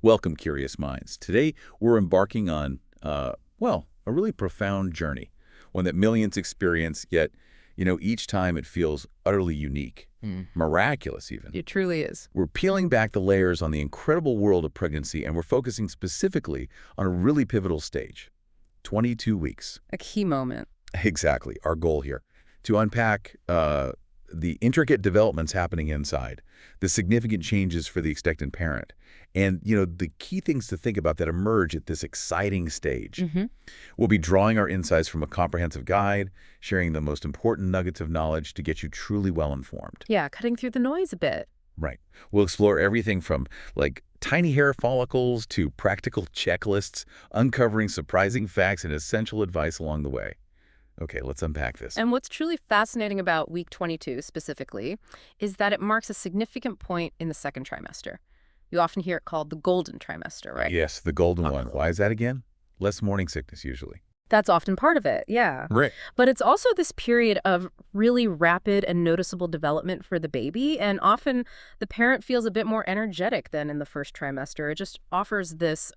Welcome, curious minds. Today, we're embarking on, a really profound journey, one that millions experience, yet, each time it feels utterly unique, miraculous even. It truly is. We're peeling back the layers on the incredible world of pregnancy, and we're focusing specifically on a really pivotal stage, 22 weeks. A key moment. Exactly, our goal here, to unpack the intricate developments happening inside, the significant changes for the expectant parent, and, the key things to think about that emerge at this exciting stage. We'll be drawing our insights from a comprehensive guide, sharing the most important nuggets of knowledge to get you truly well-informed. Yeah, cutting through the noise a bit. Right. We'll explore everything from, tiny hair follicles to practical checklists, uncovering surprising facts and essential advice along the way. Okay, let's unpack this. And what's truly fascinating about week 22 specifically is that it marks a significant point in the second trimester. You often hear it called the golden trimester, right? Yes, the golden one. Why is that again? Less morning sickness, usually. That's often part of it, yeah. Right. But it's also this period of really rapid and noticeable development for the baby, and often the parent feels a bit more energetic than in the first trimester. It just offers this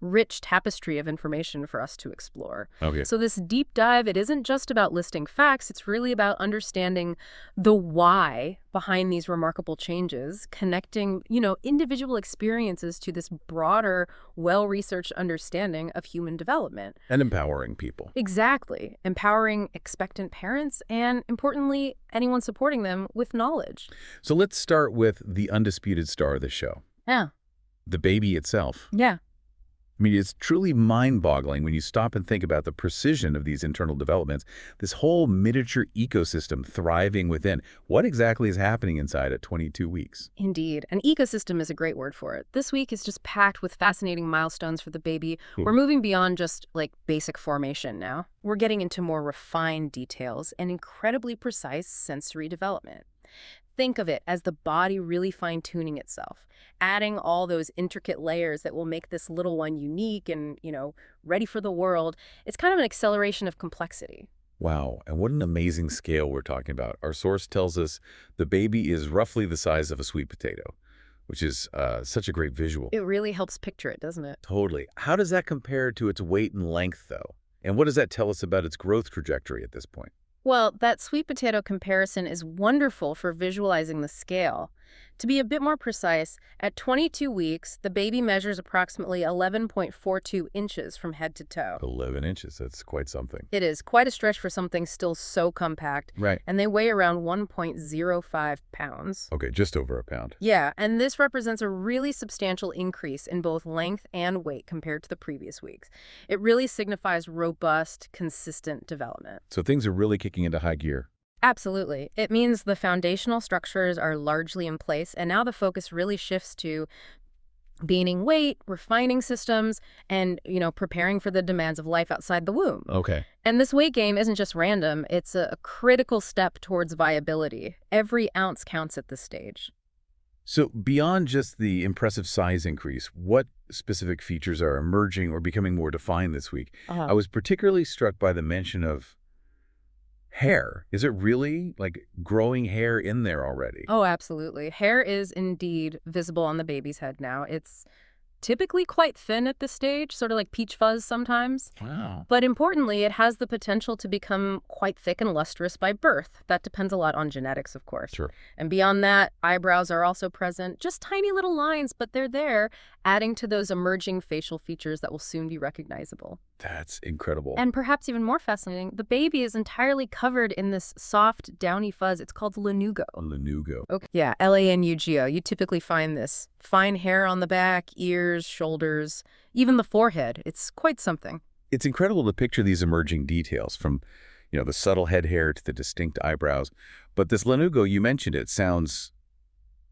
rich tapestry of information for us to explore. Okay. So this deep dive, it isn't just about listing facts, it's really about understanding the why behind these remarkable changes, connecting, individual experiences to this broader, well-researched understanding of human development. And empowering people. Exactly. Empowering expectant parents and, importantly, anyone supporting them with knowledge. So let's start with the undisputed star of the show. Yeah. The baby itself. Yeah. I mean, it's truly mind-boggling when you stop and think about the precision of these internal developments, this whole miniature ecosystem thriving within. What exactly is happening inside at 22 weeks? Indeed. An ecosystem is a great word for it. This week is just packed with fascinating milestones for the baby. We're moving beyond just, basic formation now. We're getting into more refined details and incredibly precise sensory development. Think of it as the body really fine-tuning itself, adding all those intricate layers that will make this little one unique and, ready for the world. It's kind of an acceleration of complexity. Wow, and what an amazing scale we're talking about. Our source tells us the baby is roughly the size of a sweet potato, which is such a great visual. It really helps picture it, doesn't it? Totally. How does that compare to its weight and length, though? And what does that tell us about its growth trajectory at this point? Well, that sweet potato comparison is wonderful for visualizing the scale. To be a bit more precise, at 22 weeks, the baby measures approximately 11.42 inches from head to toe. 11 inches, that's quite something. It is quite a stretch for something still so compact. Right. And they weigh around 1.05 pounds. Okay, just over a pound. Yeah, and this represents a really substantial increase in both length and weight compared to the previous weeks. It really signifies robust, consistent development. So things are really kicking into high gear. Absolutely. It means the foundational structures are largely in place, and now the focus really shifts to gaining weight, refining systems, and, preparing for the demands of life outside the womb. Okay. And this weight gain isn't just random, it's a critical step towards viability. Every ounce counts at this stage. So beyond just the impressive size increase, what specific features are emerging or becoming more defined this week? I was particularly struck by the mention of hair. Is it really growing hair in there already? Oh, absolutely. Hair is indeed visible on the baby's head now. It's typically quite thin at this stage, sort of like peach fuzz sometimes. Wow. But importantly, it has the potential to become quite thick and lustrous by birth. That depends a lot on genetics, of course. Sure. And beyond that, eyebrows are also present. Just tiny little lines, but they're there, adding to those emerging facial features that will soon be recognizable. That's incredible. And perhaps even more fascinating, the baby is entirely covered in this soft, downy fuzz. It's called lanugo. Lanugo. Okay. Yeah, Lanugo. You typically find this fine hair on the back, ears, shoulders, even the forehead. It's quite something. It's incredible to picture these emerging details from, the subtle head hair to the distinct eyebrows. But this lanugo, you mentioned it, sounds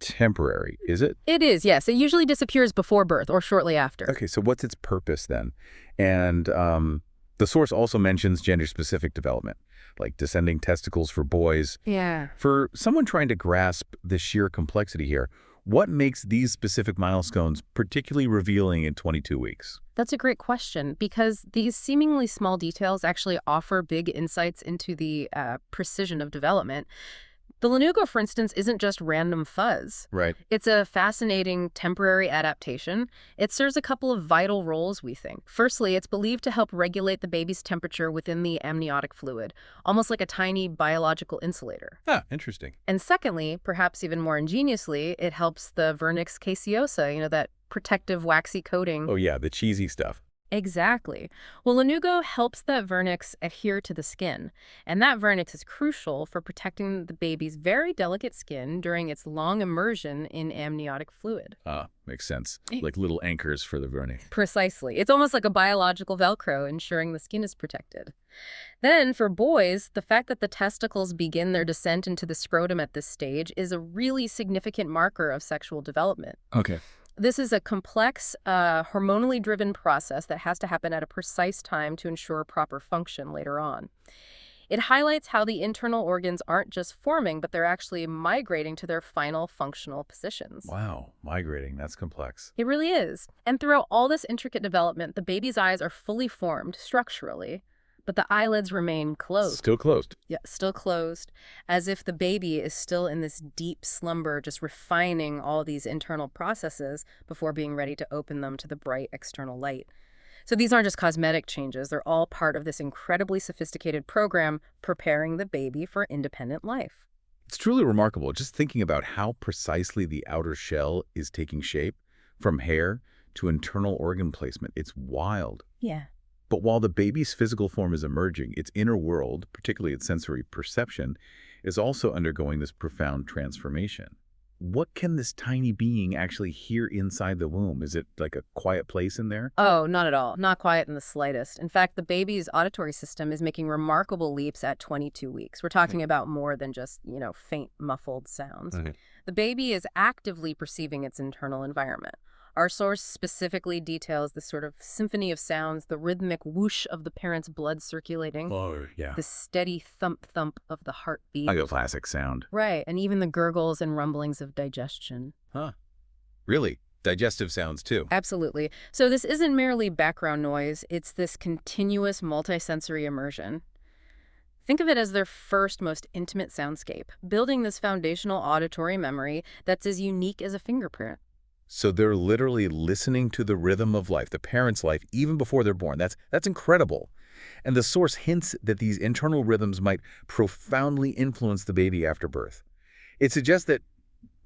temporary, is it? It is, yes. It usually disappears before birth or shortly after. Okay, so what's its purpose then? And the source also mentions gender-specific development, like descending testicles for boys. Yeah. For someone trying to grasp the sheer complexity here, what makes these specific milestones particularly revealing in 22 weeks? That's a great question, because these seemingly small details actually offer big insights into the precision of development. The lanugo, for instance, isn't just random fuzz. Right. It's a fascinating temporary adaptation. It serves a couple of vital roles, we think. Firstly, it's believed to help regulate the baby's temperature within the amniotic fluid, almost like a tiny biological insulator. Ah, interesting. And secondly, perhaps even more ingeniously, it helps the vernix caseosa, that protective waxy coating. Oh, yeah, the cheesy stuff. Exactly. Well, lanugo helps that vernix adhere to the skin, and that vernix is crucial for protecting the baby's very delicate skin during its long immersion in amniotic fluid. Ah, makes sense. Eh. Like little anchors for the vernic. Precisely. It's almost like a biological Velcro, ensuring the skin is protected. Then, for boys, the fact that the testicles begin their descent into the scrotum at this stage is a really significant marker of sexual development. Okay. This is a complex, hormonally driven process that has to happen at a precise time to ensure proper function later on. It highlights how the internal organs aren't just forming, but they're actually migrating to their final functional positions. Wow, migrating, that's complex. It really is. And throughout all this intricate development, the baby's eyes are fully formed structurally, but the eyelids remain closed. Still closed. Yeah, still closed, as if the baby is still in this deep slumber, just refining all these internal processes before being ready to open them to the bright external light. So these aren't just cosmetic changes. They're all part of this incredibly sophisticated program preparing the baby for independent life. It's truly remarkable just thinking about how precisely the outer shell is taking shape, from hair to internal organ placement. It's wild. Yeah. But while the baby's physical form is emerging, its inner world, particularly its sensory perception, is also undergoing this profound transformation. What can this tiny being actually hear inside the womb? Is it like a quiet place in there? Oh, not at all. Not quiet in the slightest. In fact, the baby's auditory system is making remarkable leaps at 22 weeks. We're talking about more than just, faint, muffled sounds. Okay. The baby is actively perceiving its internal environment. Our source specifically details the sort of symphony of sounds, the rhythmic whoosh of the parent's blood circulating, Oh, yeah. the steady thump-thump of the heartbeat. Like a classic sound. Right, and even the gurgles and rumblings of digestion. Huh. Really? Digestive sounds, too. Absolutely. So this isn't merely background noise, it's this continuous multisensory immersion. Think of it as their first, most intimate soundscape, building this foundational auditory memory that's as unique as a fingerprint. So they're literally listening to the rhythm of life, the parent's life, even before they're born. That's incredible. And the source hints that these internal rhythms might profoundly influence the baby after birth. It suggests that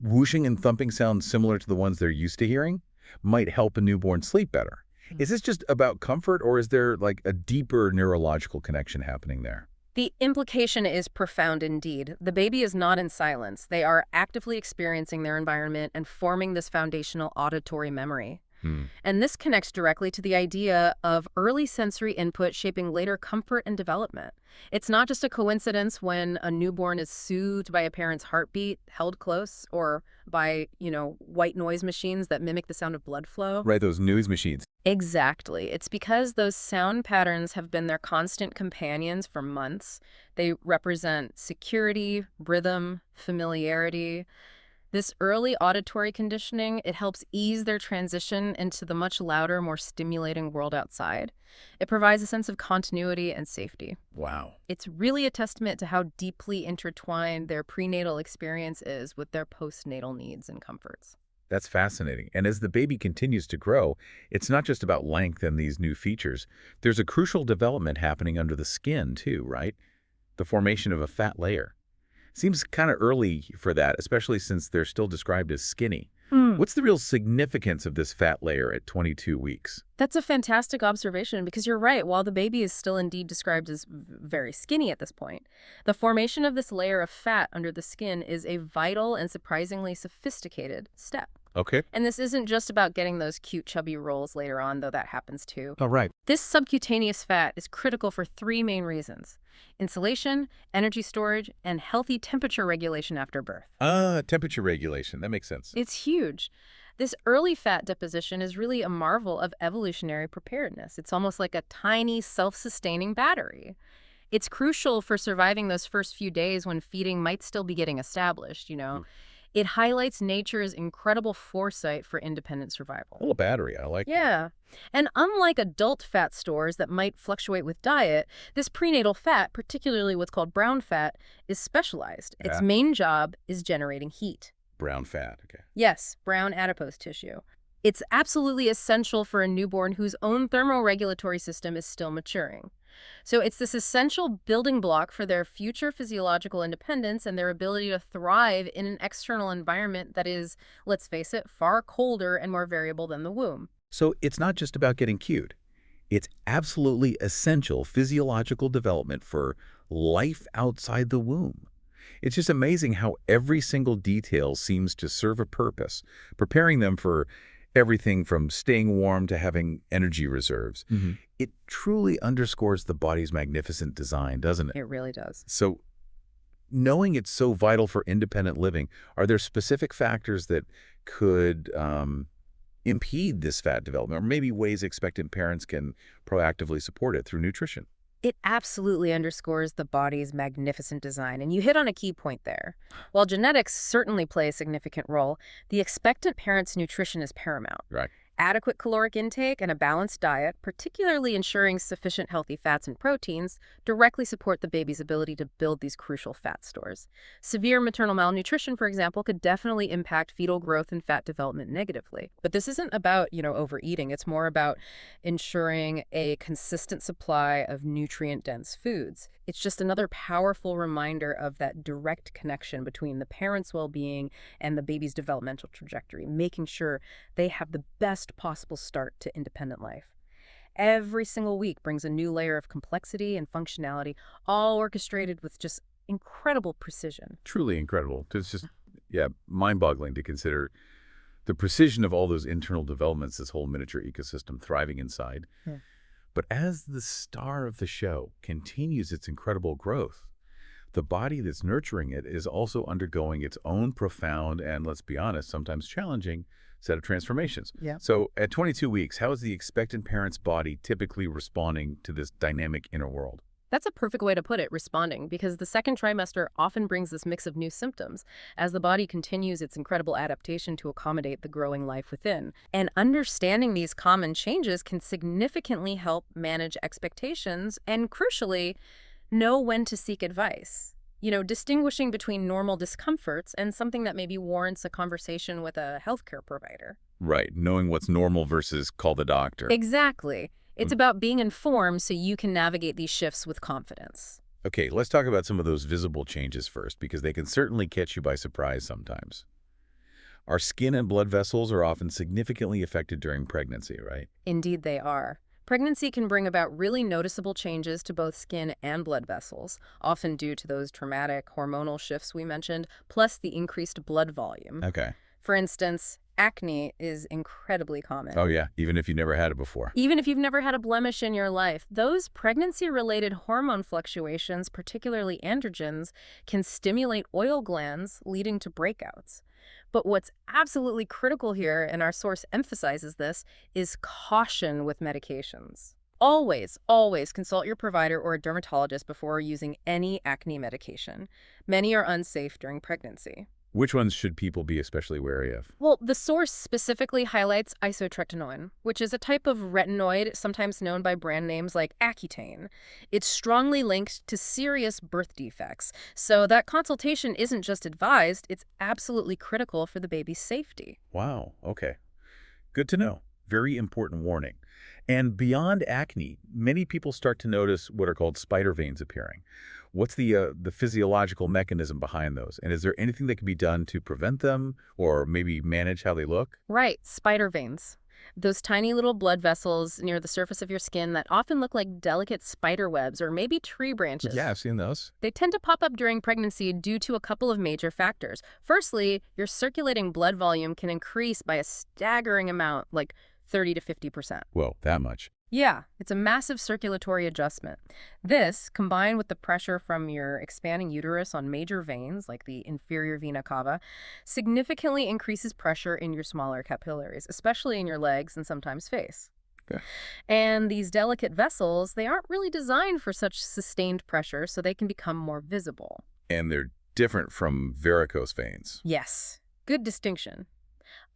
whooshing and thumping sounds similar to the ones they're used to hearing might help a newborn sleep better. Is this just about comfort, or is there like a deeper neurological connection happening there? The implication is profound indeed. The baby is not in silence. They are actively experiencing their environment and forming this foundational auditory memory. And this connects directly to the idea of early sensory input shaping later comfort and development. It's not just a coincidence when a newborn is soothed by a parent's heartbeat, held close, or by, white noise machines that mimic the sound of blood flow. Right, those noise machines. Exactly. It's because those sound patterns have been their constant companions for months. They represent security, rhythm, familiarity. This early auditory conditioning, it helps ease their transition into the much louder, more stimulating world outside. It provides a sense of continuity and safety. Wow. It's really a testament to how deeply intertwined their prenatal experience is with their postnatal needs and comforts. That's fascinating. And as the baby continues to grow, it's not just about length and these new features. There's a crucial development happening under the skin, too, right? The formation of a fat layer. Seems kind of early for that, especially since they're still described as skinny. What's the real significance of this fat layer at 22 weeks? That's a fantastic observation because you're right. While the baby is still indeed described as very skinny at this point, the formation of this layer of fat under the skin is a vital and surprisingly sophisticated step. Okay. And this isn't just about getting those cute chubby rolls later on, though that happens too. All right. This subcutaneous fat is critical for three main reasons: insulation, energy storage, and healthy temperature regulation after birth. Temperature regulation. That makes sense. It's huge. This early fat deposition is really a marvel of evolutionary preparedness. It's almost like a tiny, self-sustaining battery. It's crucial for surviving those first few days when feeding might still be getting established. It highlights nature's incredible foresight for independent A survival. little battery. I like that. Yeah. And unlike adult fat stores that might fluctuate with diet, this prenatal fat, particularly what's called brown fat, is specialized. Its Yeah. main job is generating heat. Brown fat. Okay. Yes, brown adipose tissue. It's absolutely essential for a newborn whose own thermoregulatory system is still maturing. So it's this essential building block for their future physiological independence and their ability to thrive in an external environment that is, let's face it, far colder and more variable than the womb. So it's not just about getting cute. It's absolutely essential physiological development for life outside the womb. It's just amazing how every single detail seems to serve a purpose, preparing them for everything from staying warm to having energy reserves. It truly underscores the body's magnificent design, doesn't it? It really does. So, knowing it's so vital for independent living, are there specific factors that could impede this fat development, or maybe ways expectant parents can proactively support it through nutrition? It absolutely underscores the body's magnificent design, and you hit on a key point there. While genetics certainly play a significant role, the expectant parent's nutrition is paramount. Right. Adequate caloric intake and a balanced diet, particularly ensuring sufficient healthy fats and proteins, directly support the baby's ability to build these crucial fat stores. Severe maternal malnutrition, for example, could definitely impact fetal growth and fat development negatively. But this isn't about, overeating. It's more about ensuring a consistent supply of nutrient-dense foods. It's just another powerful reminder of that direct connection between the parent's well-being and the baby's developmental trajectory, making sure they have the best possible start to independent life. Every single week brings a new layer of complexity and functionality, all orchestrated with just incredible precision. Truly incredible. It's just, yeah, mind-boggling to consider the precision of all those internal developments, this whole miniature ecosystem thriving inside. Yeah. But as the star of the show continues its incredible growth, the body that's nurturing it is also undergoing its own profound and, let's be honest, sometimes challenging set of transformations. Yeah. So at 22 weeks, how is the expectant parent's body typically responding to this dynamic inner world? That's a perfect way to put it, responding, because the second trimester often brings this mix of new symptoms as the body continues its incredible adaptation to accommodate the growing life within. And understanding these common changes can significantly help manage expectations and, crucially, know when to seek advice. Distinguishing between normal discomforts and something that maybe warrants a conversation with a healthcare provider. Right, knowing what's normal versus call the doctor. Exactly. It's about being informed so you can navigate these shifts with confidence. Okay, let's talk about some of those visible changes first, because they can certainly catch you by surprise sometimes. Our skin and blood vessels are often significantly affected during pregnancy, right? Indeed, they are. Pregnancy can bring about really noticeable changes to both skin and blood vessels, often due to those traumatic hormonal shifts we mentioned, plus the increased blood volume. Okay. For instance, acne is incredibly common. Oh yeah, even if you never had it before. Even if you've never had a blemish in your life, those pregnancy-related hormone fluctuations, particularly androgens, can stimulate oil glands, leading to breakouts. But what's absolutely critical here, and our source emphasizes this, is caution with medications. Always, always consult your provider or a dermatologist before using any acne medication. Many are unsafe during pregnancy. Which ones should people be especially wary of? Well, the source specifically highlights isotretinoin, which is a type of retinoid sometimes known by brand names like Accutane. It's strongly linked to serious birth defects, so that consultation isn't just advised, it's absolutely critical for the baby's safety. Wow, okay. Good to know. Very important warning. And beyond acne, many people start to notice what are called spider veins appearing. What's the physiological mechanism behind those? And is there anything that can be done to prevent them or maybe manage how they look? Right, spider veins. Those tiny little blood vessels near the surface of your skin that often look like delicate spider webs or maybe tree branches. Yeah, I've seen those. They tend to pop up during pregnancy due to a couple of major factors. Firstly, your circulating blood volume can increase by a staggering amount, like 30 to 50%. Whoa, that much. Yeah, it's a massive circulatory adjustment. This, combined with the pressure from your expanding uterus on major veins, like the inferior vena cava, significantly increases pressure in your smaller capillaries, especially in your legs and sometimes face. Okay. And these delicate vessels, they aren't really designed for such sustained pressure, so they can become more visible. And they're different from varicose veins. Yes, good distinction.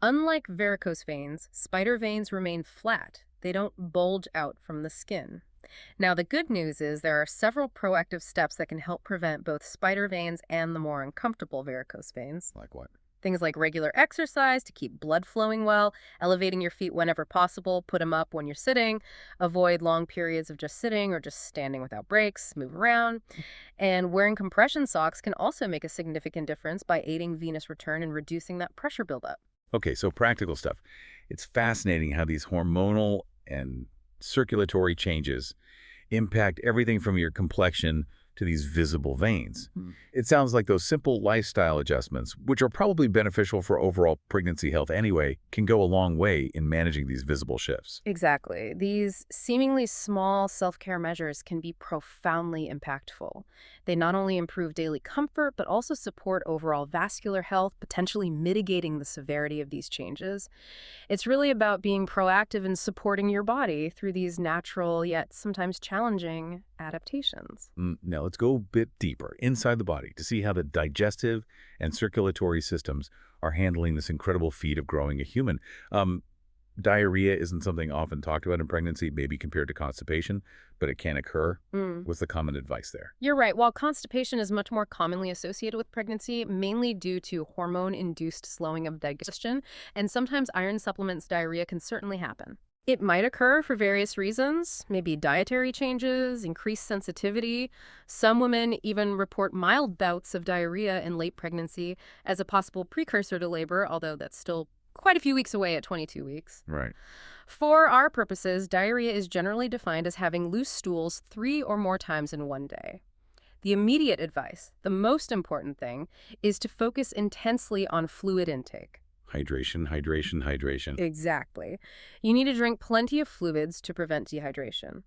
Unlike varicose veins, spider veins remain flat. They don't bulge out from the skin. Now, the good news is there are several proactive steps that can help prevent both spider veins and the more uncomfortable varicose veins. Like what? Things like regular exercise to keep blood flowing well, elevating your feet whenever possible, put them up when you're sitting, avoid long periods of just sitting or just standing without breaks, move around. And wearing compression socks can also make a significant difference by aiding venous return and reducing that pressure buildup. Okay, so practical stuff. It's fascinating how these hormonal and circulatory changes impact everything from your complexion to these visible veins. It sounds like those simple lifestyle adjustments, which are probably beneficial for overall pregnancy health anyway, can go a long way in managing these visible shifts. Exactly. These seemingly small self-care measures can be profoundly impactful. They not only improve daily comfort, but also support overall vascular health, potentially mitigating the severity of these changes. It's really about being proactive and supporting your body through these natural yet sometimes challenging adaptations. Now let's go a bit deeper inside the body to see how the digestive and circulatory systems are handling this incredible feat of growing a human. Diarrhea isn't something often talked about in pregnancy, maybe compared to constipation, but it can occur. What's the common advice there? You're right. While constipation is much more commonly associated with pregnancy, mainly due to hormone-induced slowing of digestion, and sometimes iron supplements, diarrhea can certainly happen. It might occur for various reasons, maybe dietary changes, increased sensitivity. Some women even report mild bouts of diarrhea in late pregnancy as a possible precursor to labor, although that's still quite a few weeks away at 22 weeks. Right. For our purposes, diarrhea is generally defined as having loose stools 3 or more times in one day. The immediate advice, the most important thing, is to focus intensely on fluid intake. Hydration, hydration, hydration. Exactly. You need to drink plenty of fluids to prevent dehydration.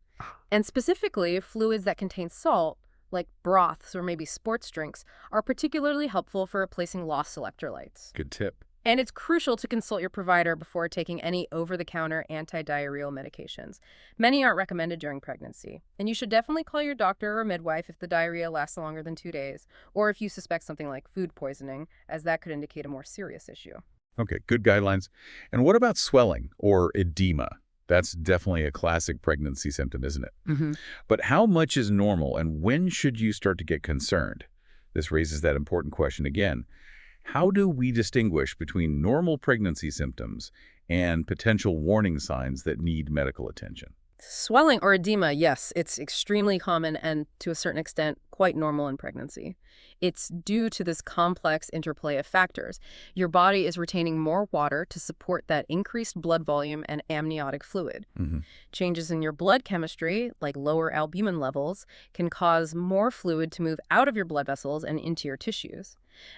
And specifically, fluids that contain salt, like broths or maybe sports drinks, are particularly helpful for replacing lost electrolytes. Good tip. And it's crucial to consult your provider before taking any over-the-counter anti-diarrheal medications. Many aren't recommended during pregnancy. And you should definitely call your doctor or midwife if the diarrhea lasts longer than 2 days, or if you suspect something like food poisoning, as that could indicate a more serious issue. Okay, good guidelines. And what about swelling or edema? That's definitely a classic pregnancy symptom, isn't it? But how much is normal, and when should you start to get concerned? This raises that important question again. How do we distinguish between normal pregnancy symptoms and potential warning signs that need medical attention? Swelling or edema, yes, it's extremely common and, to a certain extent, quite normal in pregnancy. It's due to this complex interplay of factors. Your body is retaining more water to support that increased blood volume and amniotic fluid. Changes in your blood chemistry, like lower albumin levels, can cause more fluid to move out of your blood vessels and into your tissues.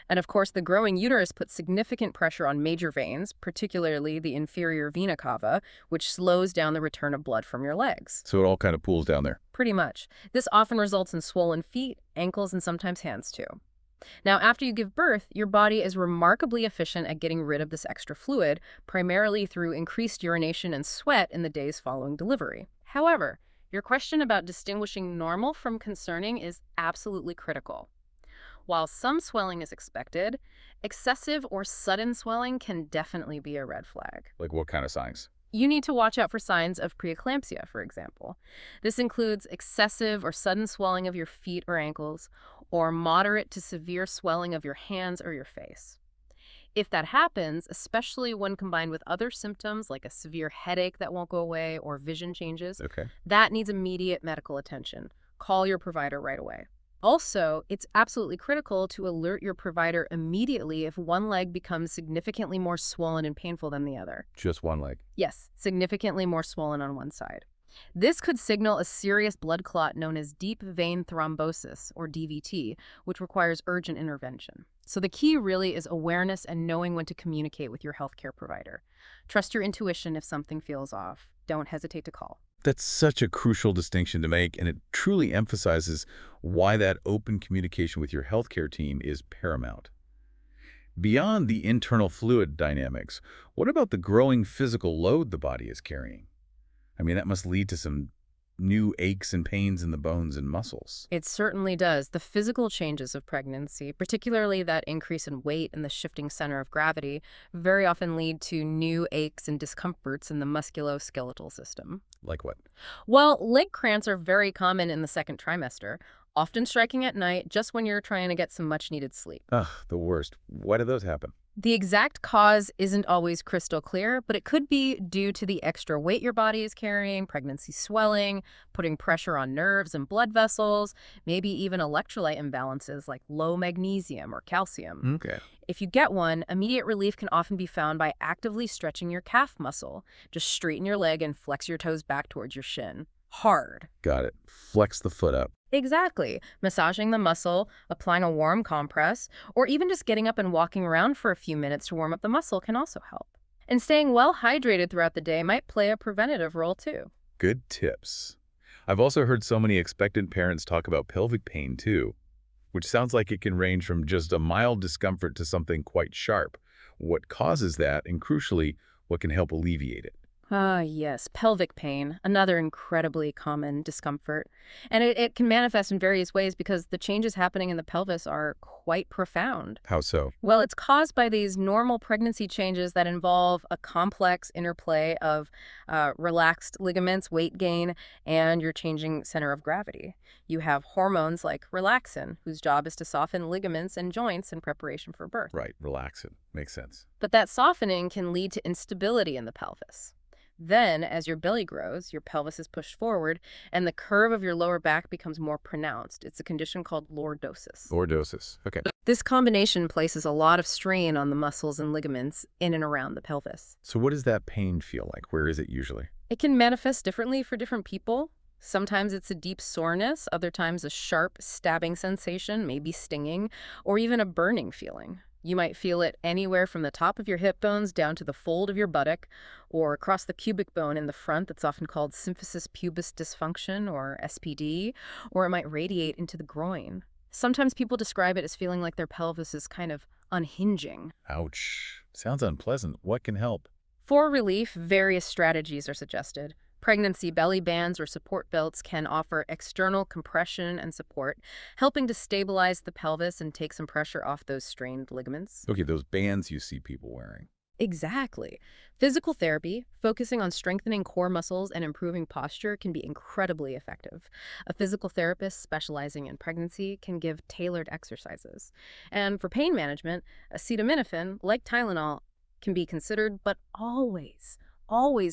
And of course, the growing uterus puts significant pressure on major veins, particularly the inferior vena cava, which slows down the return of blood from your legs. So it all kind of pools down there. Pretty much. This often results in swollen feet, ankles, and sometimes hands too. Now, after you give birth, your body is remarkably efficient at getting rid of this extra fluid, primarily through increased urination and sweat in the days following delivery. However, your question about distinguishing normal from concerning is absolutely critical. While some swelling is expected, excessive or sudden swelling can definitely be a red flag. Like what kind of signs? You need to watch out for signs of preeclampsia, for example. This includes excessive or sudden swelling of your feet or ankles, or moderate to severe swelling of your hands or your face. If that happens, especially when combined with other symptoms like a severe headache that won't go away or vision changes, that needs immediate medical attention. Call your provider right away. Also, it's absolutely critical to alert your provider immediately if one leg becomes significantly more swollen and painful than the other. Just one leg? Yes, significantly more swollen on one side. This could signal a serious blood clot known as deep vein thrombosis, or DVT, which requires urgent intervention. So the key really is awareness and knowing when to communicate with your healthcare provider. Trust your intuition if something feels off. Don't hesitate to call. That's such a crucial distinction to make, and it truly emphasizes why that open communication with your healthcare team is paramount. Beyond the internal fluid dynamics, what about the growing physical load the body is carrying? I mean, that must lead to some new aches and pains in the bones and muscles. It certainly does. The physical changes of pregnancy, particularly that increase in weight and the shifting center of gravity, very often lead to new aches and discomforts in the musculoskeletal system. Like what? Well, leg cramps are very common in the second trimester, often striking at night just when you're trying to get some much-needed sleep. Ugh, the worst. Why do those happen? The exact cause isn't always crystal clear, but it could be due to the extra weight your body is carrying, pregnancy swelling, putting pressure on nerves and blood vessels, maybe even electrolyte imbalances like low magnesium or calcium. Okay. If you get one, immediate relief can often be found by actively stretching your calf muscle. Just straighten your leg and flex your toes back towards your shin. Hard. Got it. Flex the foot up. Exactly. Massaging the muscle, applying a warm compress, or even just getting up and walking around for a few minutes to warm up the muscle can also help. And staying well hydrated throughout the day might play a preventative role too. Good tips. I've also heard so many expectant parents talk about pelvic pain too, which sounds like it can range from just a mild discomfort to something quite sharp. What causes that, and crucially, what can help alleviate it? Ah, yes, pelvic pain, another incredibly common discomfort. And it can manifest in various ways because the changes happening in the pelvis are quite profound. How so? Well, it's caused by these normal pregnancy changes that involve a complex interplay of relaxed ligaments, weight gain, and your changing center of gravity. You have hormones like relaxin, whose job is to soften ligaments and joints in preparation for birth. Right, relax it. Makes sense. But that softening can lead to instability in the pelvis. Then, as your belly grows, your pelvis is pushed forward, and the curve of your lower back becomes more pronounced. It's a condition called lordosis. Lordosis. Okay. This combination places a lot of strain on the muscles and ligaments in and around the pelvis. So what does that pain feel like? Where is it usually? It can manifest differently for different people. Sometimes it's a deep soreness, other times a sharp, stabbing sensation, maybe stinging, or even a burning feeling. You might feel it anywhere from the top of your hip bones down to the fold of your buttock, or across the pubic bone in the front that's often called symphysis pubis dysfunction, or SPD, or it might radiate into the groin. Sometimes people describe it as feeling like their pelvis is kind of unhinging. Ouch. Sounds unpleasant. What can help? For relief, various strategies are suggested. Pregnancy belly bands or support belts can offer external compression and support, helping to stabilize the pelvis and take some pressure off those strained ligaments. Okay, those bands you see people wearing. Exactly. Physical therapy, focusing on strengthening core muscles and improving posture, can be incredibly effective. A physical therapist specializing in pregnancy can give tailored exercises. And for pain management, acetaminophen, like Tylenol, can be considered, but always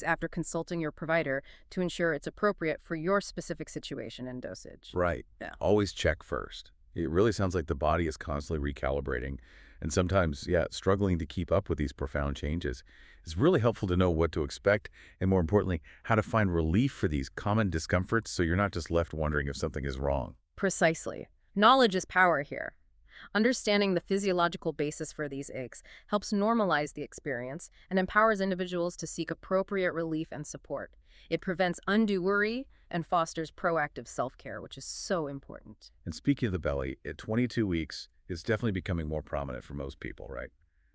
after consulting your provider to ensure it's appropriate for your specific situation and dosage. Right. Yeah. Always check first. It really sounds like the body is constantly recalibrating and sometimes, struggling to keep up with these profound changes. It's really helpful to know what to expect and, more importantly, how to find relief for these common discomforts so you're not just left wondering if something is wrong. Precisely. Knowledge is power here. Understanding the physiological basis for these aches helps normalize the experience and empowers individuals to seek appropriate relief and support. It prevents undue worry and fosters proactive self-care, which is so important. And speaking of the belly, at 22 weeks, it's definitely becoming more prominent for most people, right?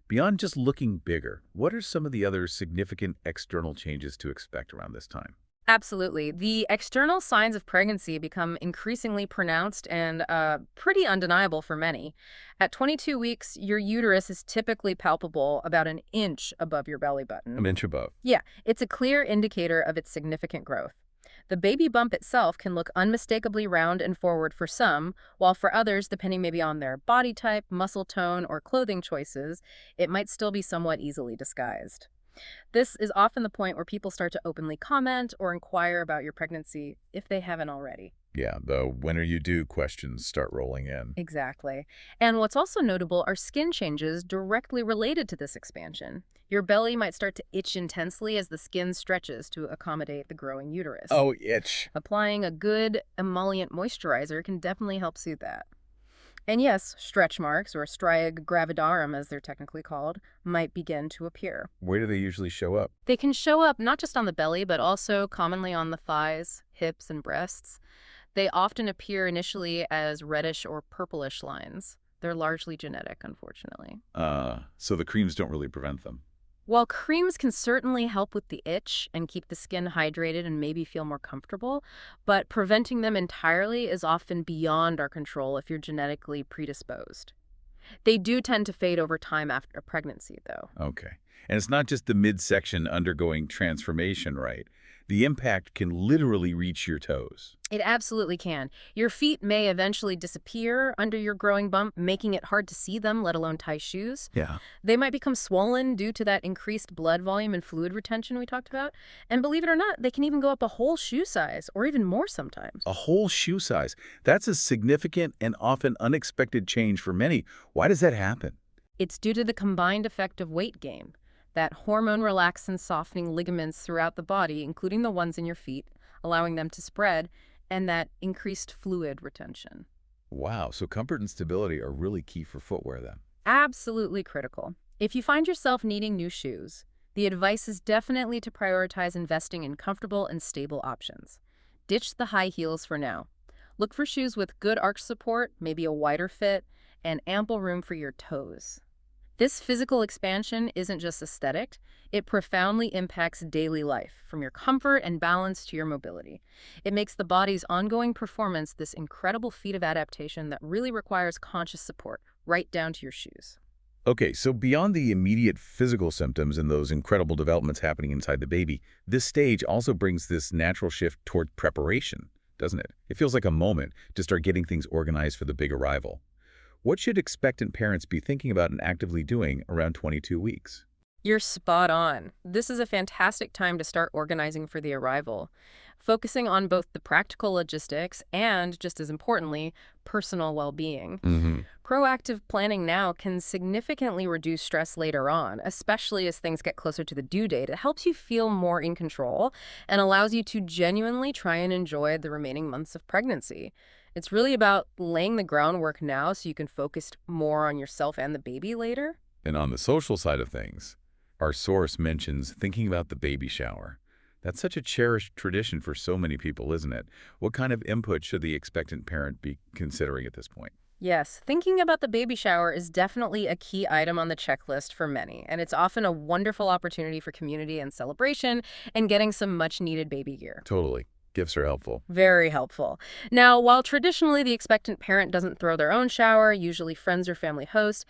Beyond just looking bigger, what are some of the other significant external changes to expect around this time? Absolutely. The external signs of pregnancy become increasingly pronounced and pretty undeniable for many. At 22 weeks, your uterus is typically palpable about an inch above your belly button. An inch above. Yeah, it's a clear indicator of its significant growth. The baby bump itself can look unmistakably round and forward for some, while for others, depending maybe on their body type, muscle tone, or clothing choices, it might still be somewhat easily disguised. This is often the point where people start to openly comment or inquire about your pregnancy if they haven't already. Yeah, the when are you due questions start rolling in. Exactly. And what's also notable are skin changes directly related to this expansion. Your belly might start to itch intensely as the skin stretches to accommodate the growing uterus. Oh, itch. Applying a good emollient moisturizer can definitely help soothe that. And yes, stretch marks, or stria gravidarum as they're technically called, might begin to appear. Where do they usually show up? They can show up not just on the belly, but also commonly on the thighs, hips, and breasts. They often appear initially as reddish or purplish lines. They're largely genetic, unfortunately. So the creams don't really prevent them. While creams can certainly help with the itch and keep the skin hydrated and maybe feel more comfortable, but preventing them entirely is often beyond our control if you're genetically predisposed. They do tend to fade over time after pregnancy, though. Okay. And it's not just the midsection undergoing transformation, right? The impact can literally reach your toes. It absolutely can. Your feet may eventually disappear under your growing bump, making it hard to see them, let alone tie shoes. Yeah. They might become swollen due to that increased blood volume and fluid retention we talked about. And believe it or not, they can even go up a whole shoe size, or even more sometimes. A whole shoe size. That's a significant and often unexpected change for many. Why does that happen? It's due to the combined effect of weight gain. That hormone relaxin softening ligaments throughout the body, including the ones in your feet, allowing them to spread, and that increased fluid retention. Wow, so comfort and stability are really key for footwear then. Absolutely critical. If you find yourself needing new shoes, the advice is definitely to prioritize investing in comfortable and stable options. Ditch the high heels for now. Look for shoes with good arch support, maybe a wider fit, and ample room for your toes. This physical expansion isn't just aesthetic, it profoundly impacts daily life, from your comfort and balance to your mobility. It makes the body's ongoing performance this incredible feat of adaptation that really requires conscious support, right down to your shoes. Okay, so beyond the immediate physical symptoms and those incredible developments happening inside the baby, this stage also brings this natural shift toward preparation, doesn't it? It feels like a moment to start getting things organized for the big arrival. What should expectant parents be thinking about and actively doing around 22 weeks? You're spot on. This is a fantastic time to start organizing for the arrival, focusing on both the practical logistics and, just as importantly, personal well-being. Mm-hmm. Proactive planning now can significantly reduce stress later on, especially as things get closer to the due date. It helps you feel more in control and allows you to genuinely try and enjoy the remaining months of pregnancy. It's really about laying the groundwork now so you can focus more on yourself and the baby later. And on the social side of things, our source mentions thinking about the baby shower. That's such a cherished tradition for so many people, isn't it? What kind of input should the expectant parent be considering at this point? Yes, thinking about the baby shower is definitely a key item on the checklist for many, and it's often a wonderful opportunity for community and celebration and getting some much-needed baby gear. Totally. Gifts are helpful. Very helpful. Now, while traditionally the expectant parent doesn't throw their own shower, usually friends or family host,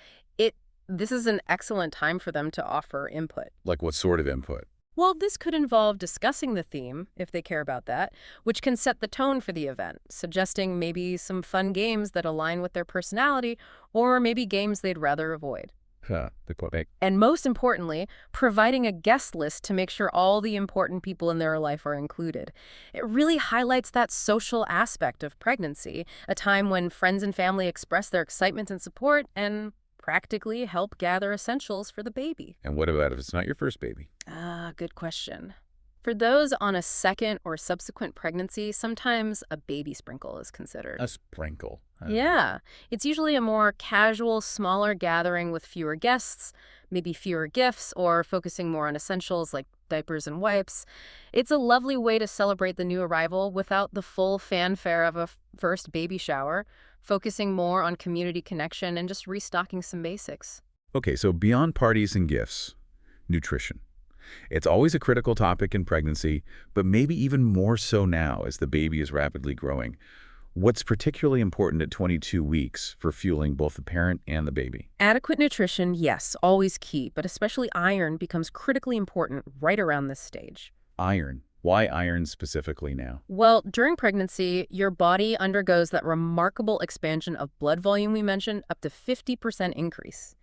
this is an excellent time for them to offer input. Like what sort of input? Well, this could involve discussing the theme, if they care about that, which can set the tone for the event, suggesting maybe some fun games that align with their personality, or maybe games they'd rather avoid. The quote. And most importantly, providing a guest list to make sure all the important people in their life are included. It really highlights that social aspect of pregnancy, a time when friends and family express their excitement and support and practically help gather essentials for the baby. And what about if it's not your first baby? Good question. For those on a second or subsequent pregnancy, sometimes a baby sprinkle is considered. A sprinkle. Yeah, it's usually a more casual, smaller gathering with fewer guests, maybe fewer gifts, or focusing more on essentials like diapers and wipes. It's a lovely way to celebrate the new arrival without the full fanfare of a first baby shower, focusing more on community connection and just restocking some basics. Okay, so beyond parties and gifts, nutrition. It's always a critical topic in pregnancy, but maybe even more so now as the baby is rapidly growing. What's particularly important at 22 weeks for fueling both the parent and the baby? Adequate nutrition, yes, always key, but especially iron becomes critically important right around this stage. Iron. Why iron specifically now? Well, during pregnancy, your body undergoes that remarkable expansion of blood volume we mentioned, up to 50% increase.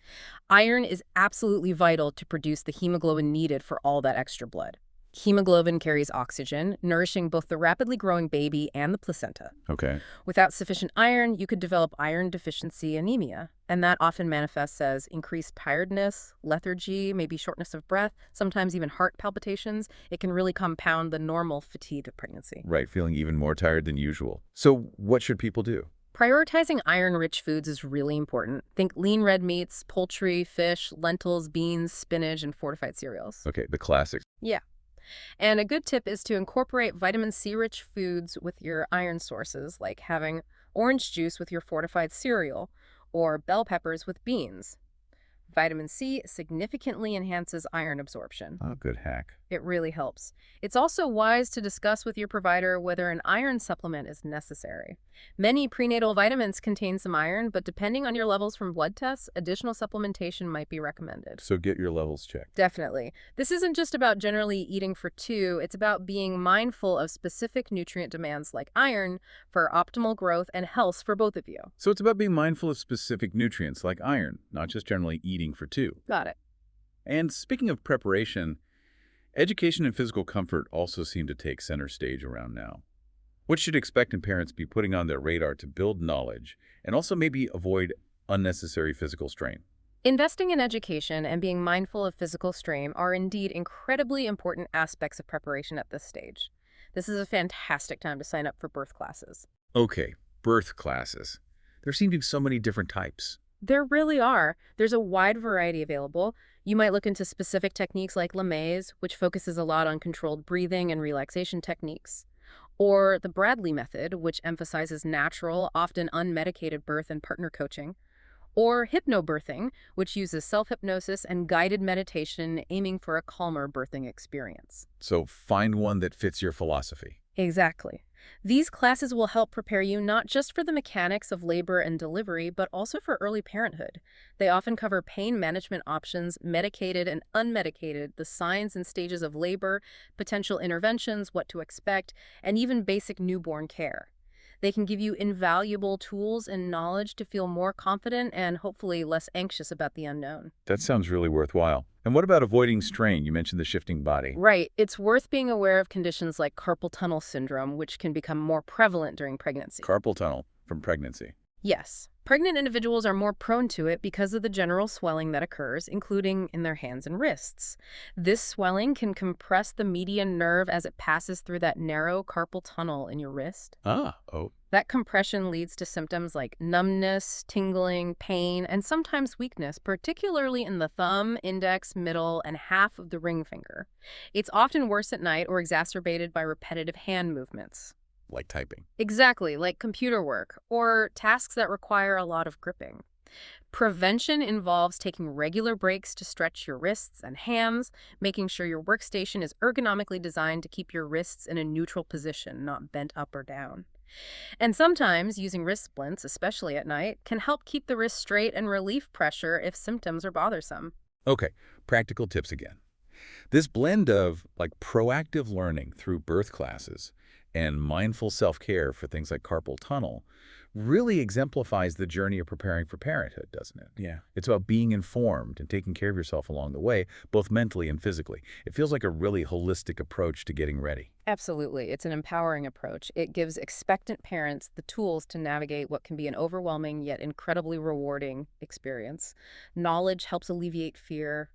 Iron is absolutely vital to produce the hemoglobin needed for all that extra blood. Hemoglobin carries oxygen, nourishing both the rapidly growing baby and the placenta. Okay. Without sufficient iron, you could develop iron deficiency anemia, and that often manifests as increased tiredness, lethargy, maybe shortness of breath, sometimes even heart palpitations. It can really compound the normal fatigue of pregnancy. Right, feeling even more tired than usual. So what should people do? Prioritizing iron-rich foods is really important. Think lean red meats, poultry, fish, lentils, beans, spinach, and fortified cereals. Okay, the classics. Yeah. And a good tip is to incorporate vitamin C-rich foods with your iron sources, like having orange juice with your fortified cereal or bell peppers with beans. Vitamin C significantly enhances iron absorption. Oh, good hack. It really helps. It's also wise to discuss with your provider whether an iron supplement is necessary. Many prenatal vitamins contain some iron, but depending on your levels from blood tests, additional supplementation might be recommended. So get your levels checked. Definitely. This isn't just about generally eating for two, it's about being mindful of specific nutrient demands like iron for optimal growth and health for both of you. So it's about being mindful of specific nutrients like iron, not just generally eating for two. Got it. And speaking of preparation, education and physical comfort also seem to take center stage around now. What should expectant parents be putting on their radar to build knowledge and also maybe avoid unnecessary physical strain? Investing in education and being mindful of physical strain are indeed incredibly important aspects of preparation at this stage. This is a fantastic time to sign up for birth classes. Okay, birth classes. There seem to be so many different types. There really are. There's a wide variety available. You might look into specific techniques like Lamaze, which focuses a lot on controlled breathing and relaxation techniques, or the Bradley method, which emphasizes natural, often unmedicated birth and partner coaching, or hypnobirthing, which uses self-hypnosis and guided meditation aiming for a calmer birthing experience. So find one that fits your philosophy. Exactly. These classes will help prepare you not just for the mechanics of labor and delivery, but also for early parenthood. They often cover pain management options, medicated and unmedicated, the signs and stages of labor, potential interventions, what to expect, and even basic newborn care. They can give you invaluable tools and knowledge to feel more confident and hopefully less anxious about the unknown. That sounds really worthwhile. And what about avoiding strain? You mentioned the shifting body. Right. It's worth being aware of conditions like carpal tunnel syndrome, which can become more prevalent during pregnancy. Carpal tunnel from pregnancy. Yes. Pregnant individuals are more prone to it because of the general swelling that occurs, including in their hands and wrists. This swelling can compress the median nerve as it passes through that narrow carpal tunnel in your wrist. Oh. That compression leads to symptoms like numbness, tingling, pain, and sometimes weakness, particularly in the thumb, index, middle, and half of the ring finger. It's often worse at night or exacerbated by repetitive hand movements. Like typing. Exactly, like computer work or tasks that require a lot of gripping. Prevention involves taking regular breaks to stretch your wrists and hands, making sure your workstation is ergonomically designed to keep your wrists in a neutral position, not bent up or down. And sometimes using wrist splints, especially at night, can help keep the wrist straight and relieve pressure if symptoms are bothersome. Okay, practical tips again. This blend of proactive learning through birth classes and mindful self-care for things like carpal tunnel really exemplifies the journey of preparing for parenthood, doesn't it? Yeah. It's about being informed and taking care of yourself along the way, both mentally and physically. It feels like a really holistic approach to getting ready. Absolutely. It's an empowering approach. It gives expectant parents the tools to navigate what can be an overwhelming yet incredibly rewarding experience. Knowledge helps alleviate fear,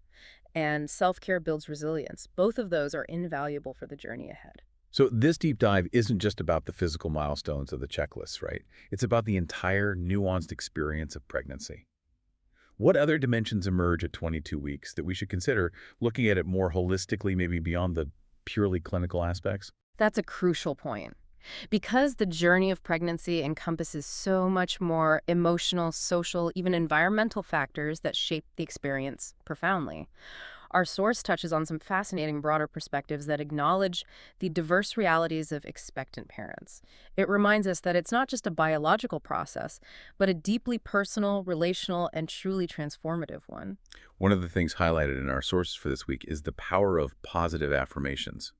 and self-care builds resilience. Both of those are invaluable for the journey ahead. So this deep dive isn't just about the physical milestones of the checklists, right? It's about the entire nuanced experience of pregnancy. What other dimensions emerge at 22 weeks that we should consider looking at it more holistically, maybe beyond the purely clinical aspects? That's a crucial point. Because the journey of pregnancy encompasses so much more emotional, social, even environmental factors that shape the experience profoundly. Our source touches on some fascinating broader perspectives that acknowledge the diverse realities of expectant parents. It reminds us that it's not just a biological process, but a deeply personal, relational, and truly transformative one. One of the things highlighted in our sources for this week is the power of positive affirmations.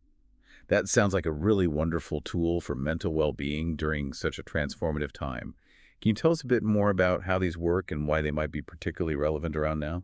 That sounds like a really wonderful tool for mental well-being during such a transformative time. Can you tell us a bit more about how these work and why they might be particularly relevant around now?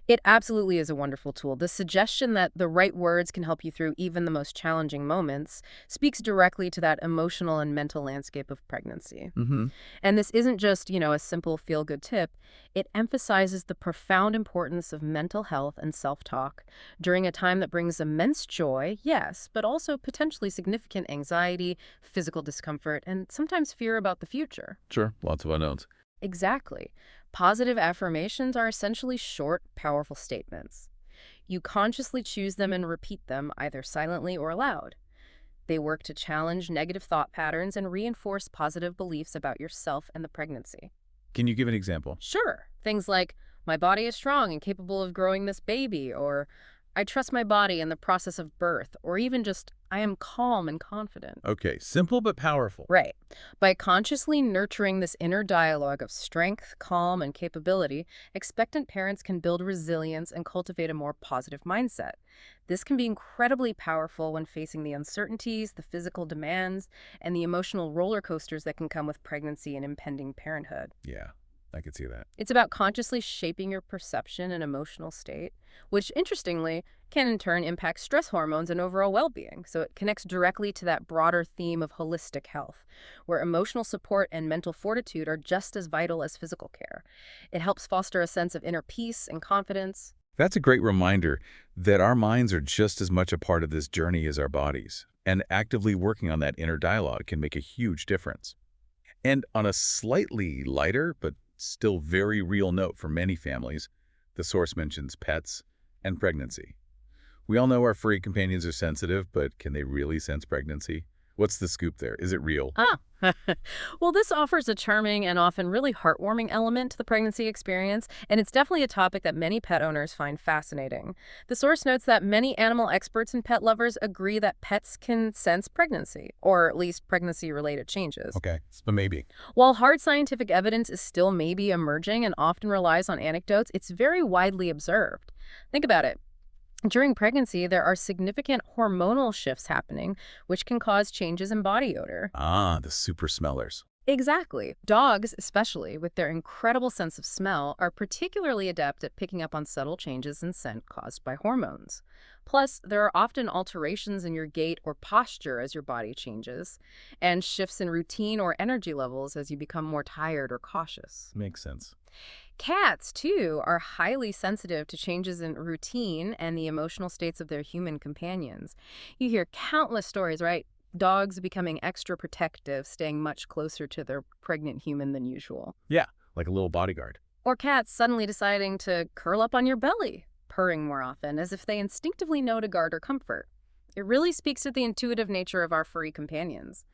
It absolutely is a wonderful tool. The suggestion that the right words can help you through even the most challenging moments speaks directly to that emotional and mental landscape of pregnancy. Mm-hmm. And this isn't just, a simple feel-good tip. It emphasizes the profound importance of mental health and self-talk during a time that brings immense joy, yes, but also potentially significant anxiety, physical discomfort, and sometimes fear about the future. Sure, lots of unknowns. Exactly. Positive affirmations are essentially short, powerful statements. You consciously choose them and repeat them, either silently or aloud. They work to challenge negative thought patterns and reinforce positive beliefs about yourself and the pregnancy. Can you give an example? Sure, things like, my body is strong and capable of growing this baby, or I trust my body in the process of birth, or even just I am calm and confident. Okay, simple but powerful. Right. By consciously nurturing this inner dialogue of strength, calm, and capability, expectant parents can build resilience and cultivate a more positive mindset. This can be incredibly powerful when facing the uncertainties, the physical demands, and the emotional roller coasters that can come with pregnancy and impending parenthood. Yeah, I could see that. It's about consciously shaping your perception and emotional state, which, interestingly, can in turn impact stress hormones and overall well-being. So it connects directly to that broader theme of holistic health, where emotional support and mental fortitude are just as vital as physical care. It helps foster a sense of inner peace and confidence. That's a great reminder that our minds are just as much a part of this journey as our bodies, and actively working on that inner dialogue can make a huge difference. And on a slightly lighter, but still very real note for many families, the source mentions pets and pregnancy. We all know our furry companions are sensitive, but can they really sense pregnancy? What's the scoop there? Is it real? Ah, well, this offers a charming and often really heartwarming element to the pregnancy experience, and it's definitely a topic that many pet owners find fascinating. The source notes that many animal experts and pet lovers agree that pets can sense pregnancy, or at least pregnancy-related changes. Okay, but maybe. While hard scientific evidence is still maybe emerging and often relies on anecdotes, it's very widely observed. Think about it. During pregnancy, there are significant hormonal shifts happening, which can cause changes in body odor. Ah, the super smellers. Exactly. Dogs, especially, with their incredible sense of smell, are particularly adept at picking up on subtle changes in scent caused by hormones. Plus, there are often alterations in your gait or posture as your body changes, and shifts in routine or energy levels as you become more tired or cautious. Makes sense. Cats, too, are highly sensitive to changes in routine and the emotional states of their human companions. You hear countless stories, right? Dogs becoming extra protective, staying much closer to their pregnant human than usual. Yeah, like a little bodyguard. Or cats suddenly deciding to curl up on your belly, purring more often, as if they instinctively know to guard or comfort. It really speaks to the intuitive nature of our furry companions.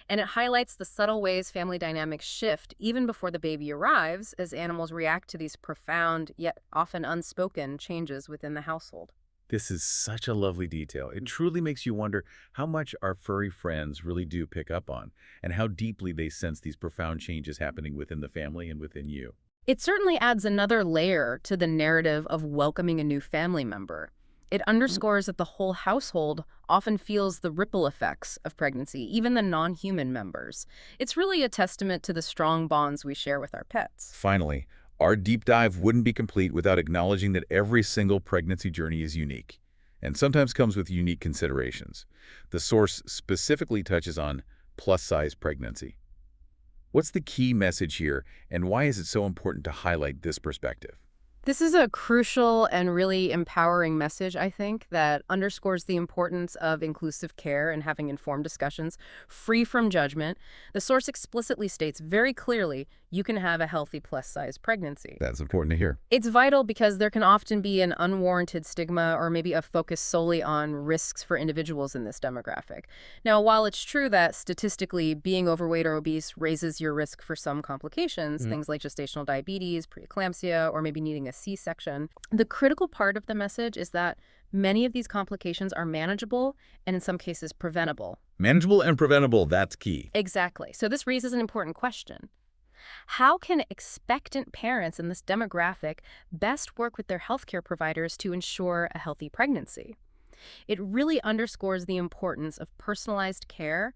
And it highlights the subtle ways family dynamics shift even before the baby arrives as animals react to these profound, yet often unspoken, changes within the household. This is such a lovely detail. It truly makes you wonder how much our furry friends really do pick up on, and how deeply they sense these profound changes happening within the family and within you. It certainly adds another layer to the narrative of welcoming a new family member. It underscores that the whole household often feels the ripple effects of pregnancy, even the non-human members. It's really a testament to the strong bonds we share with our pets. Finally, our deep dive wouldn't be complete without acknowledging that every single pregnancy journey is unique, and sometimes comes with unique considerations. The source specifically touches on plus-size pregnancy. What's the key message here, and why is it so important to highlight this perspective? This is a crucial and really empowering message, I think, that underscores the importance of inclusive care and having informed discussions free from judgment. The source explicitly states very clearly you can have a healthy plus-size pregnancy. That's important to hear. It's vital because there can often be an unwarranted stigma or maybe a focus solely on risks for individuals in this demographic. Now, while it's true that statistically being overweight or obese raises your risk for some complications, things like gestational diabetes, preeclampsia, or maybe needing a C-section, the critical part of the message is that many of these complications are manageable and in some cases preventable. Manageable and preventable, that's key. Exactly. So this raises an important question. How can expectant parents in this demographic best work with their healthcare providers to ensure a healthy pregnancy? It really underscores the importance of personalized care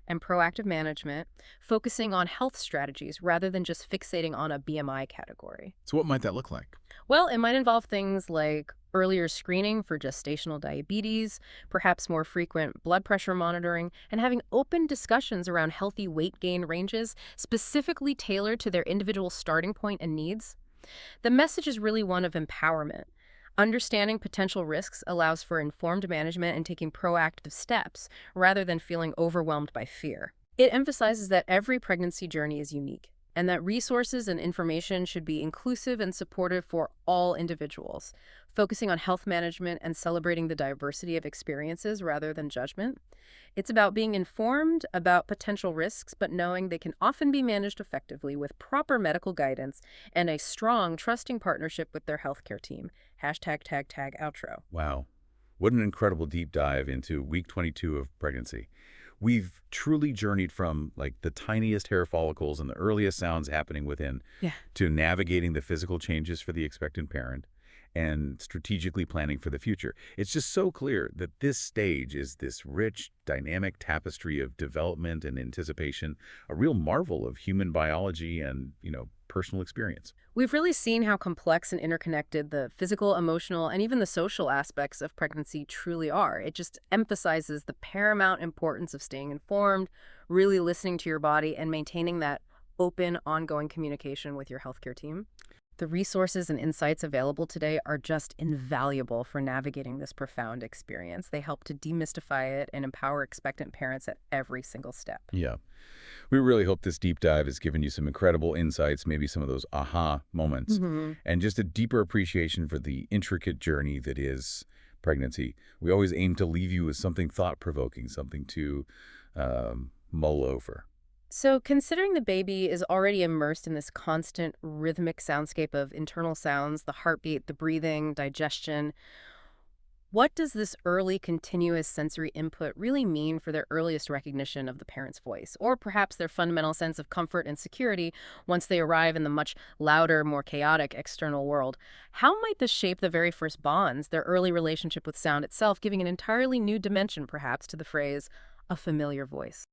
and proactive management, focusing on health strategies rather than just fixating on a BMI category. So what might that look like? Well, it might involve things like earlier screening for gestational diabetes, perhaps more frequent blood pressure monitoring, and having open discussions around healthy weight gain ranges specifically tailored to their individual starting point and needs. The message is really one of empowerment. Understanding potential risks allows for informed management and taking proactive steps rather than feeling overwhelmed by fear. It emphasizes that every pregnancy journey is unique, and that resources and information should be inclusive and supportive for all individuals, focusing on health management and celebrating the diversity of experiences rather than judgment. It's about being informed about potential risks, but knowing they can often be managed effectively with proper medical guidance and a strong, trusting partnership with their healthcare team. Hashtag tag tag outro. Wow. What an incredible deep dive into week 22 of pregnancy. We've truly journeyed from like the tiniest hair follicles and the earliest sounds happening within Yeah. to navigating the physical changes for the expectant parent and strategically planning for the future. It's just so clear that this stage is this rich, dynamic tapestry of development and anticipation, a real marvel of human biology and, personal experience. We've really seen how complex and interconnected the physical, emotional, and even the social aspects of pregnancy truly are. It just emphasizes the paramount importance of staying informed, really listening to your body, and maintaining that open, ongoing communication with your healthcare team. The resources and insights available today are just invaluable for navigating this profound experience. They help to demystify it and empower expectant parents at every single step. Yeah. We really hope this deep dive has given you some incredible insights, maybe some of those aha moments, and just a deeper appreciation for the intricate journey that is pregnancy. We always aim to leave you with something thought-provoking, something to mull over. So, considering the baby is already immersed in this constant rhythmic soundscape of internal sounds, the heartbeat, the breathing, digestion, what does this early continuous sensory input really mean for their earliest recognition of the parent's voice, or perhaps their fundamental sense of comfort and security once they arrive in the much louder, more chaotic external world? How might this shape the very first bonds, their early relationship with sound itself, giving an entirely new dimension, perhaps, to the phrase, a familiar voice?